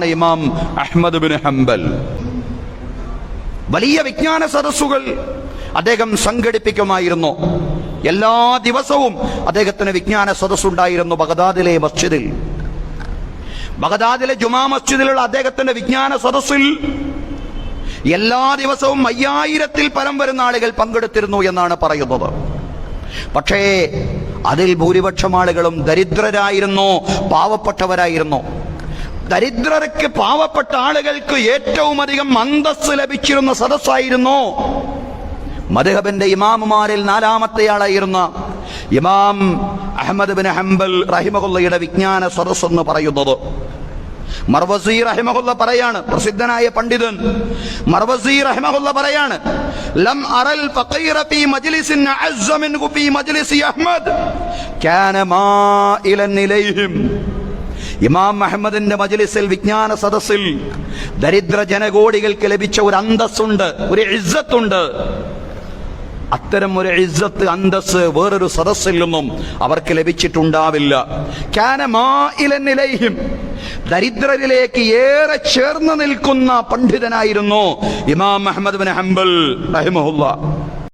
ഇമാം Ahmad bin Hanbal. വലിയ വിജ്ഞാന സദസ്സുകൾ അദ്ദേഹം സംഘടിപ്പിക്കുമായിരുന്നു. എല്ലാ ദിവസവും അദ്ദേഹത്തിന് വിജ്ഞാന സദസ്സുണ്ടായിരുന്നു. ബഗ്ദാദിലെ മസ്ജിദിൽ, ബഗ്ദാദിലെ ജുമാ മസ്ജിദിലുള്ള അദ്ദേഹത്തിന്റെ വിജ്ഞാന സദസ്സിൽ എല്ലാ ദിവസവും 5000-ൽ പരം വരുന്ന ആളുകൾ പങ്കെടുത്തിരുന്നു എന്നാണ് പറയുന്നത്. പക്ഷേ അതിൽ ഭൂരിപക്ഷം ആളുകളും ദരിദ്രരായിരുന്നു, പാവപ്പെട്ടവരായിരുന്നു. ദരിദ്രർക്ക്, പാവപ്പെട്ട ആളുകൾക്ക് ഏറ്റവും അധികം അന്തസ്സ് ലഭിച്ചിരുന്ന സദസ്സായിരുന്നു മദ്ഹബിന്റെ ഇമാമുമാരിൽ 4-മത്തെയാളായിരുന്ന ഇമാം അഹ്മദ് ബിൻ ഹംബൽ റഹിമഹുല്ലയുടെ വിജ്ഞാന സദസ്സ് എന്ന് പറയുന്നത്. മർവസി റഹിമഹുല്ല പറയാണ്, പ്രസിദ്ധനായ പണ്ഡിതൻ മർവസി റഹിമഹുല്ല പറയാണ്, ലം അറൽ ഫഖീറ ഫീ മജ്ലിസിൻ അഅസ്സ മിൻഹു ഫീ മജ്ലിസി അഹ്മദ് കാന മാഇലൻ ഇലൈഹിം. ഇമാം അഹ്മദിന്റെ മജ്ലിസിൽ, വിജ്ഞാന സദസ്സിൽ ദരിദ്ര ജനകോടികൾക്ക് ലഭിച്ച ഒരു അന്തസ്സുണ്ട്, ഒരു ഇസ്സത്തുണ്ട്. അത്തരം ഒരു ഇസ്സത്ത്, അന്തസ്സ് വേറൊരു സദസ്സിൽ നിന്നും അവർക്ക് ലഭിച്ചിട്ടുണ്ടാവില്ല. കാന മാഇലൻ ഇലൈഹിം, ദരിദ്രരിലേക്ക് ഏറെ ചേർന്ന് നിൽക്കുന്ന പണ്ഡിതനായിരുന്നു ഇമാം അഹ്മദ് ബിൻ ഹംബൽ റഹിമഹുല്ലാ.